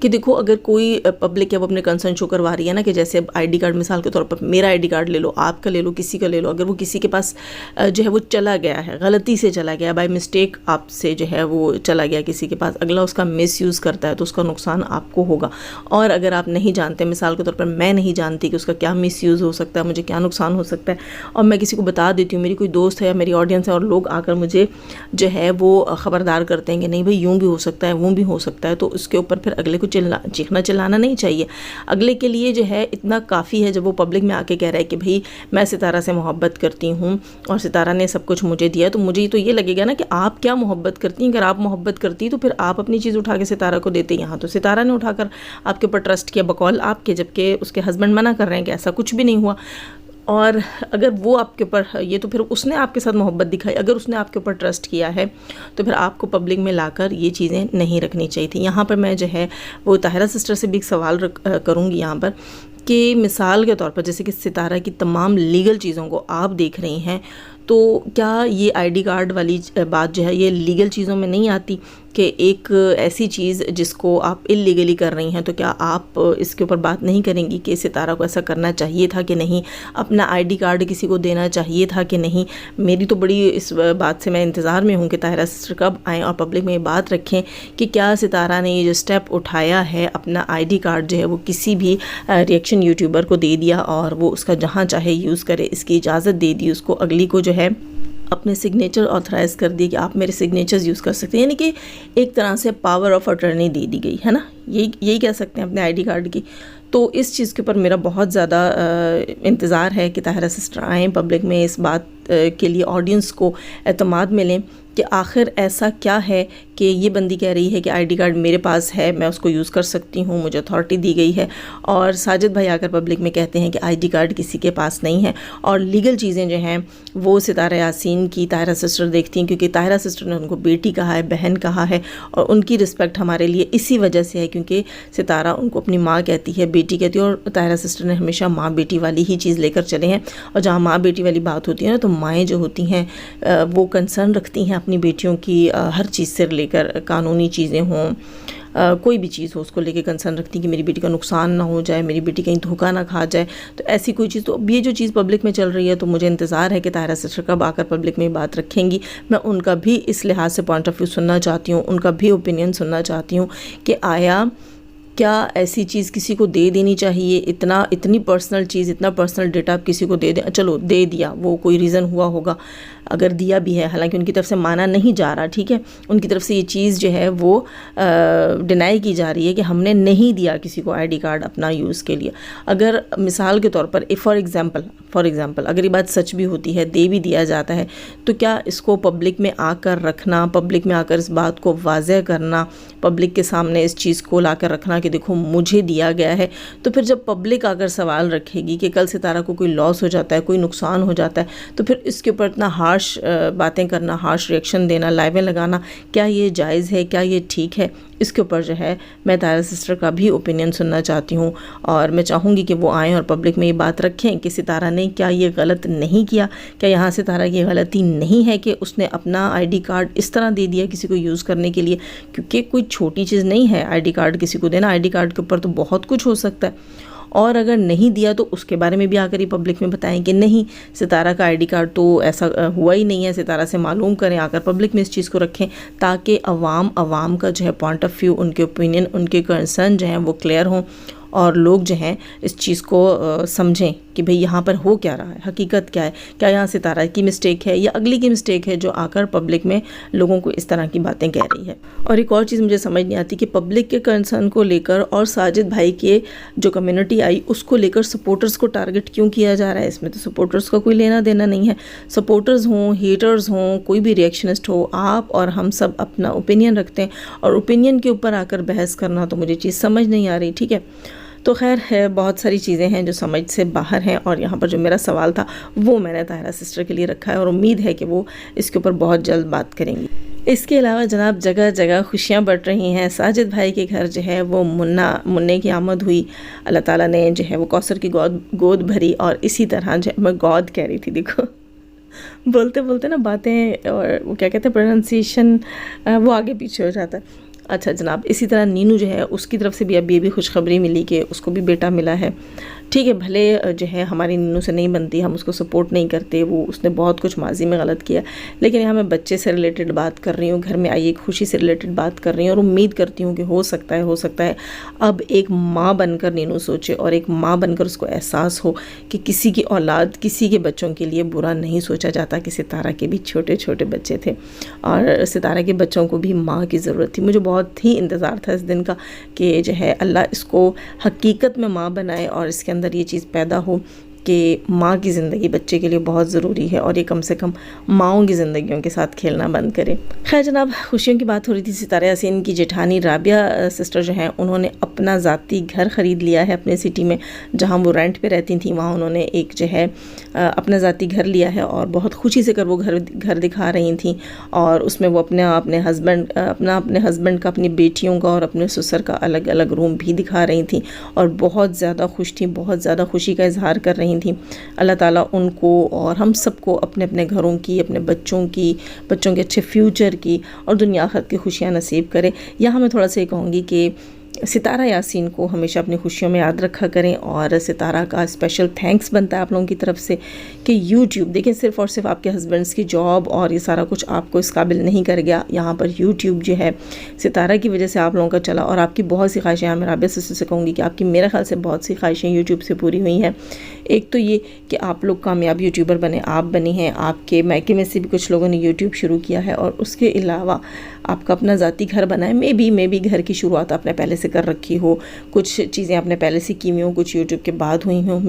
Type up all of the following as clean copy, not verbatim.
کہ دیکھو اگر کوئی پبلک ہے وہ اپنے کنسرن شو کروا رہی ہے نا، کہ جیسے اب آئی ڈی کارڈ مثال کے طور پر میرا آئی ڈی کارڈ لے لو، آپ کا لے لو، کسی کا لے لو، اگر وہ کسی کے پاس جو ہے وہ چلا گیا ہے، غلطی سے چلا گیا، بائی مسٹیک آپ سے جو ہے وہ چلا گیا کسی کے پاس، اگلا اس کا مس یوز کرتا ہے تو اس کا نقصان آپ کو ہوگا. اور اگر آپ نہیں جانتے، مثال کے طور پر میں نہیں جانتی کہ اس کا کیا مس یوز ہو سکتا ہے، مجھے کیا نقصان ہو سکتا ہے، اور میں کسی کو بتا دیتی ہوں، میری کوئی دوست ہے یا میری آڈینس ہے، اور لوگ آ کر مجھے جو ہے وہ خبردار کرتے ہیں کہ نہیں بھائی یوں بھی ہو سکتا ہے، وہ بھی ہو سکتا ہے، تو اس کے اوپر پھر اگلے کو چیخنا چلانا نہیں چاہیے. اگلے کے لیے جو ہے اتنا کافی ہے جب وہ پبلک میں آ کے کہہ رہا ہے کہ بھائی میں ستارہ سے محبت کرتی ہوں اور ستارہ نے سب کچھ مجھے دیا، تو مجھے تو یہ لگے گا نا کہ آپ کیا محبت کرتی ہیں. اگر آپ محبت کرتی تو پھر آپ اپنی چیز اٹھا کے ستارہ کو دیتے. یہاں تو ستارہ نے اٹھا کر آپ کے اوپر ٹرسٹ کیا بقول آپ کے، جبکہ اس کے ہسبینڈ منع کر رہے ہیں کہ ایسا کچھ بھی نہیں ہوا. اور اگر وہ آپ کے اوپر یہ تو پھر اس نے آپ کے ساتھ محبت دکھائی، اگر اس نے آپ کے اوپر ٹرسٹ کیا ہے تو پھر آپ کو پبلک میں لا کر یہ چیزیں نہیں رکھنی چاہیے تھی. یہاں پر میں جو ہے وہ طاہرہ سسٹر سے بھی ایک سوال کروں گی یہاں پر، کہ مثال کے طور پر جیسے کہ ستارہ کی تمام لیگل چیزوں کو آپ دیکھ رہی ہیں، تو کیا یہ آئی ڈی کارڈ والی بات جو ہے یہ لیگل چیزوں میں نہیں آتی؟ کہ ایک ایسی چیز جس کو آپ اللیگلی کر رہی ہیں، تو کیا آپ اس کے اوپر بات نہیں کریں گی کہ ستارہ کو ایسا کرنا چاہیے تھا کہ نہیں، اپنا آئی ڈی کارڈ کسی کو دینا چاہیے تھا کہ نہیں؟ میری تو بڑی اس بات سے میں انتظار میں ہوں کہ طاہرہ سسٹر کب آئیں اور پبلک میں یہ بات رکھیں کہ کیا ستارہ نے یہ جو سٹیپ اٹھایا ہے، اپنا آئی ڈی کارڈ جو ہے وہ کسی بھی ریئیکشن یوٹیوبر کو دے دیا اور وہ اس کا جہاں چاہے یوز کرے، اس کی اجازت دے دی اس کو، اگلی کو جو ہے اپنے سگنیچر آتھرائز کر دی کہ آپ میرے سگنیچرز یوز کر سکتے ہیں، یعنی کہ ایک طرح سے پاور آف اٹرنی دے دی گئی ہے نا، یہی کہہ سکتے ہیں اپنے آئی ڈی کارڈ کی. تو اس چیز کے اوپر میرا بہت زیادہ انتظار ہے کہ طاہرہ سسٹر آئیں پبلک میں، اس بات کے لیے آڈینس کو اعتماد ملیں کہ آخر ایسا کیا ہے کہ یہ بندی کہہ رہی ہے کہ آئی ڈی کارڈ میرے پاس ہے، میں اس کو یوز کر سکتی ہوں، مجھے اتھارٹی دی گئی ہے، اور ساجد بھائی آ کر پبلک میں کہتے ہیں کہ آئی ڈی کارڈ کسی کے پاس نہیں ہے. اور لیگل چیزیں جو ہیں وہ ستارہ یاسین کی طاہرہ سسٹر دیکھتی ہیں، کیونکہ طاہرہ سسٹر نے ان کو بیٹی کہا ہے، بہن کہا ہے، اور ان کی رسپیکٹ ہمارے لیے اسی وجہ سے ہے کیونکہ ستارہ ان کو اپنی ماں کہتی ہے، بیٹی کہتی ہے، اور طاہرہ سسٹر نے ہمیشہ ماں بیٹی والی ہی چیز لے کر چلے ہیں. اور جہاں ماں بیٹی والی بات ہوتی ہے نا، تو مائیں جو ہوتی ہیں وہ کنسرن رکھتی ہیں اپنی بیٹیوں کی ہر چیز سے لے کر، قانونی چیزیں ہوں، کوئی بھی چیز ہو اس کو لے کے کنسرن رکھتی ہیں کہ میری بیٹی کا نقصان نہ ہو جائے، میری بیٹی کہیں دھوکہ نہ کھا جائے. تو ایسی کوئی چیز، تو اب یہ جو چیز پبلک میں چل رہی ہے، تو مجھے انتظار ہے کہ طاہرہ سسٹر کب آ کر پبلک میں بات رکھیں گی. میں ان کا بھی اس لحاظ سے پوائنٹ آف ویو سننا چاہتی ہوں، ان کا بھی اوپینین سننا چاہتی ہوں کہ آیا کیا ایسی چیز کسی کو دے دینی چاہیے؟ اتنی پرسنل چیز، اتنا پرسنل ڈیٹا آپ کسی کو دے دیں، چلو دے دیا، وہ کوئی ریزن ہوا ہوگا اگر دیا بھی ہے، حالانکہ ان کی طرف سے مانا نہیں جا رہا، ٹھیک ہے، ان کی طرف سے یہ چیز جو ہے وہ ڈینائی کی جا رہی ہے کہ ہم نے نہیں دیا کسی کو آئی ڈی کارڈ اپنا یوز کے لیے. اگر مثال کے طور پر فار ایگزامپل اگر یہ بات سچ بھی ہوتی ہے، دے بھی دیا جاتا ہے، تو کیا اس کو پبلک میں آ کر رکھنا، پبلک میں آ کر اس بات کو واضح کرنا، پبلک کے سامنے اس چیز کو لا کر رکھنا کہ دیکھو مجھے دیا گیا ہے، تو پھر جب پبلک آ کر سوال رکھے گی کہ کل ستارہ کو کوئی لاس ہو جاتا ہے، کوئی نقصان ہو جاتا ہے، تو پھر اس کے اوپر اتنا ہارش باتیں کرنا، ہارش ریئیکشن دینا، لائیویں لگانا، کیا یہ جائز ہے؟ کیا یہ ٹھیک ہے؟ اس کے اوپر جو ہے میں طاہرہ سسٹر کا بھی اوپینین سننا چاہتی ہوں، اور میں چاہوں گی کہ وہ آئیں اور پبلک میں یہ بات رکھیں کہ ستارہ نے کیا یہ غلط نہیں کیا، کیا یہاں ستارہ کی غلطی نہیں ہے کہ اس نے اپنا آئی ڈی کارڈ اس طرح دے دیا کسی کو یوز کرنے کے لیے، کیونکہ کوئی چھوٹی چیز نہیں ہے آئی ڈی کارڈ کسی کو دینا. آئی ڈی کارڈ کے اوپر تو بہت کچھ ہو سکتا ہے، اور اگر نہیں دیا تو اس کے بارے میں بھی آ کر ہی پبلک میں بتائیں کہ نہیں ستارہ کا آئی ڈی کارڈ تو ایسا ہوا ہی نہیں ہے، ستارہ سے معلوم کریں، آ کر پبلک میں اس چیز کو رکھیں تاکہ عوام کا جو ہے پوائنٹ آف ویو، ان کے اوپینین، ان کے کنسرن جو ہیں وہ کلیئر ہوں، اور لوگ جو ہیں اس چیز کو سمجھیں کہ بھئی یہاں پر ہو کیا رہا ہے، حقیقت کیا ہے، کیا یہاں ستارہ کی مسٹیک ہے یا اگلی کی مسٹیک ہے جو آ کر پبلک میں لوگوں کو اس طرح کی باتیں کہہ رہی ہے. اور ایک اور چیز مجھے سمجھ نہیں آتی کہ پبلک کے کنسرن کو لے کر اور ساجد بھائی کے جو کمیونٹی آئی اس کو لے کر سپورٹرز کو ٹارگٹ کیوں کیا جا رہا ہے؟ اس میں تو سپورٹرز کا کوئی لینا دینا نہیں ہے. سپورٹرز ہوں، ہیٹرز ہوں، کوئی بھی ریئیکشنسٹ ہو، آپ اور ہم سب اپنا اوپینین رکھتے ہیں، اور اوپینین کے اوپر آ کر بحث کرنا تو مجھے چیز سمجھ نہیں آ رہی، ٹھیک ہے. تو خیر ہے، بہت ساری چیزیں ہیں جو سمجھ سے باہر ہیں، اور یہاں پر جو میرا سوال تھا وہ میں نے طاہرہ سسٹر کے لیے رکھا ہے، اور امید ہے کہ وہ اس کے اوپر بہت جلد بات کریں گی. اس کے علاوہ جناب جگہ جگہ خوشیاں بڑھ رہی ہیں. ساجد بھائی کے گھر جو ہے وہ منّے کی آمد ہوئی، اللہ تعالیٰ نے جو ہے وہ کوثر کی گود بھری، اور اسی طرح جو میں گود کہہ رہی تھی، دیکھو بولتے نا باتیں، اور وہ کیا کہتے ہیں پروننسیشن وہ آگے پیچھے ہو جاتا ہے. اچھا جناب، اسی طرح نینو جو ہے اس کی طرف سے بھی اب یہ بھی خوشخبری ملی کہ اس کو بھی بیٹا ملا ہے. ٹھیک ہے، بھلے جو ہے ہماری نینو سے نہیں بنتی، ہم اس کو سپورٹ نہیں کرتے، اس نے بہت کچھ ماضی میں غلط کیا، لیکن یہاں میں بچے سے ریلیٹڈ بات کر رہی ہوں، گھر میں آئی ایک خوشی سے ریلیٹڈ بات کر رہی ہوں، اور امید کرتی ہوں کہ ہو سکتا ہے اب ایک ماں بن کر نینو سوچے، اور ایک ماں بن کر اس کو احساس ہو کہ کسی کی اولاد، کسی کے بچوں کے لیے برا نہیں سوچا جاتا، کہ ستارہ کے بھی چھوٹے چھوٹے بچے تھے اور ستارہ کے بچوں کو بھی ماں کی ضرورت تھی. مجھے بہت ہی انتظار تھا اس دن کا کہ جو ہے اللہ اس کو حقیقت میں ماں بنائے اور اس کے اندر یہ چیز پیدا ہو کہ ماں کی زندگی بچے کے لیے بہت ضروری ہے، اور یہ کم سے کم ماؤں کی زندگیوں کے ساتھ کھیلنا بند کرے. خیر جناب، خوشیوں کی بات ہو رہی تھی. ستارہ یاسین کی جیٹھانی رابعہ سسٹر جو ہیں، انہوں نے اپنا ذاتی گھر خرید لیا ہے اپنے سٹی میں، جہاں وہ رینٹ پہ رہتی تھیں. وہاں انہوں نے ایک جو ہے اپنا ذاتی گھر لیا ہے، اور بہت خوشی سے کر وہ گھر دکھا رہی تھیں، اور اس میں وہ اپنے ہسبینڈ کا، اپنی بیٹیوں کا اور اپنے سسر کا الگ الگ روم بھی دکھا رہی تھیں، اور بہت زیادہ خوش تھیں، بہت زیادہ خوشی کا اظہار کر رہی تھیں. اللہ تعالیٰ ان کو اور ہم سب کو اپنے اپنے گھروں کی، اپنے بچوں کے اچھے فیوچر کی اور دنیا آخرت کی خوشیاں نصیب کرے. یہاں میں تھوڑا سا یہ کہوں گی کہ ستارہ یاسین کو ہمیشہ اپنی خوشیوں میں یاد رکھا کریں، اور ستارہ کا اسپیشل تھینکس بنتا ہے آپ لوگوں کی طرف سے کہ یوٹیوب دیکھیں، صرف اور صرف آپ کے ہسبینڈس کی جاب اور یہ سارا کچھ آپ کو اس قابل نہیں کر گیا. یہاں پر یوٹیوب جو ہے ستارہ کی وجہ سے آپ لوگوں کا چلا، اور آپ کی بہت سی خواہشیں، یہاں میں رابعہ سسٹر سے کہوں گی کہ آپ کی میرے خیال سے بہت سی خواہشیں یوٹیوب سے پوری ہوئی ہیں. ایک تو یہ کہ آپ لوگ کامیاب یوٹیوبر بنے، آپ بنی ہیں، آپ کے میکے میں سے بھی کچھ لوگوں نے یوٹیوب شروع کیا ہے، اور اس کے علاوہ آپ کا اپنا ذاتی گھر بنا ہے. میں بھی گھر کی شروعات آپ نے پہلے سے کر رکھی ہو، کچھ چیزیں آپ نے پہلے سے کی ہوئی ہوں، کچھ یوٹیوب کے بعد ہوئی ہوں،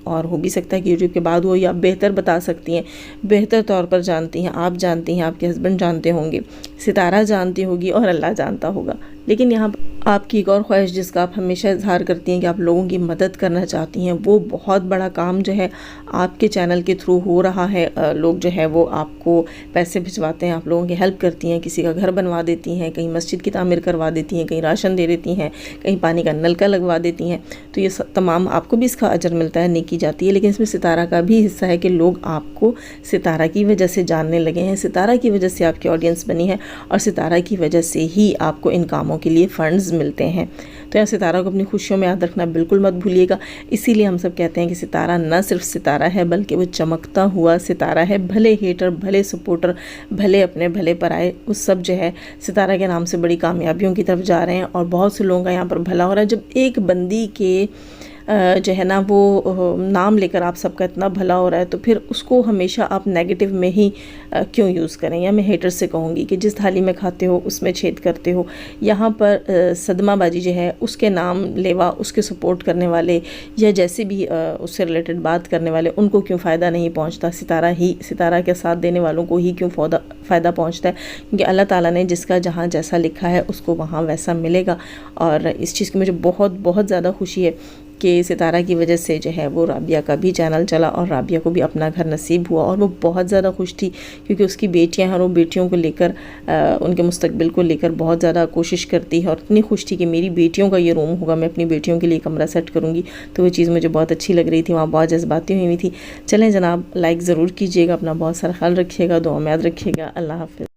اور ہو بھی سکتا ہے کہ یوٹیوب کے بعد ہو، یا بہتر بتا سکتی ہیں، بہتر طور پر جانتی ہیں، آپ جانتی ہیں، آپ کے ہسبینڈ جانتے ہوں گے، ستارہ جانتی ہوگی، اور اللہ جانتا ہوگا. لیکن یہاں آپ کی ایک اور خواہش جس کا آپ ہمیشہ اظہار کرتی ہیں کہ آپ لوگوں کی مدد کرنا چاہتی ہیں، وہ بہت بڑا کام جو ہے آپ کے چینل کے تھرو ہو رہا ہے. لوگ جو ہے وہ آپ کو پیسے بھجواتے ہیں، آپ لوگوں کی ہیلپ کرتی ہیں، کسی کا گھر بنوا دیتی ہیں، کہیں مسجد کی تعمیر کروا دیتی ہیں، کہیں راشن دے دیتی ہیں، کہیں پانی کا نل کا لگوا دیتی ہیں. تو یہ تمام آپ کو بھی اس کا اجر ملتا ہے، نیکی جاتی ہے. لیکن اس میں ستارہ کا بھی حصہ ہے کہ لوگ آپ کو ستارہ کی وجہ سے جاننے لگے ہیں، ستارہ کی وجہ سے آپ کی آڈینس بنی ہے، اور ستارہ کی وجہ سے ہی آپ کو ان کاموں کے لیے فنڈز ملتے ہیں. تو یہاں ستارہ کو اپنی خوشیوں میں یاد رکھنا بالکل مت بھولیے گا. اسی لیے ہم سب کہتے ہیں کہ ستارہ نہ صرف ستارہ ہے، بلکہ وہ چمکتا ہوا ستارہ ہے. بھلے ہیٹر، بھلے سپورٹر، بھلے اپنے بھلے پر آئے، وہ سب جو ہے ستارہ کے نام سے بڑی کامیابیوں کی طرف جا رہے ہیں، اور بہت سے لوگوں کا یہاں پر بھلا ہو رہا ہے. جب ایک بندی کے جو ہے نا وہ نام لے کر آپ سب کا اتنا بھلا ہو رہا ہے، تو پھر اس کو ہمیشہ آپ نیگیٹو میں ہی کیوں یوز کریں. یا میں ہیٹر سے کہوں گی کہ جس تھالی میں کھاتے ہو اس میں چھید کرتے ہو. یہاں پر صدمہ بازی جو ہے، اس کے نام لیوا، اس کے سپورٹ کرنے والے، یا جیسے بھی اس سے ریلیٹڈ بات کرنے والے، ان کو کیوں فائدہ نہیں پہنچتا؟ ستارہ کے ساتھ دینے والوں کو ہی کیوں فائدہ پہنچتا ہے؟ کیونکہ اللہ تعالیٰ نے جس کا جہاں جیسا لکھا ہے اس کو وہاں ویسا ملے گا. اور اس چیز کی مجھے بہت بہت زیادہ خوشی ہے کہ ستارہ کی وجہ سے جو ہے وہ رابعہ کا بھی چینل چلا، اور رابعہ کو بھی اپنا گھر نصیب ہوا، اور وہ بہت زیادہ خوش تھی کیونکہ اس کی بیٹیاں ہیں، اور وہ بیٹیوں کو لے کر، ان کے مستقبل کو لے کر بہت زیادہ کوشش کرتی ہے، اور اتنی خوش تھی کہ میری بیٹیوں کا یہ روم ہوگا، میں اپنی بیٹیوں کے لیے کمرہ سیٹ کروں گی. تو وہ چیز مجھے بہت اچھی لگ رہی تھی، وہاں بہت جذباتی ہوئی تھی. چلیں جناب، لائک ضرور کیجیے گا، اپنا بہت سارا خیال رکھیے گا، دعا میں یاد رکھیے گا. اللہ حافظ.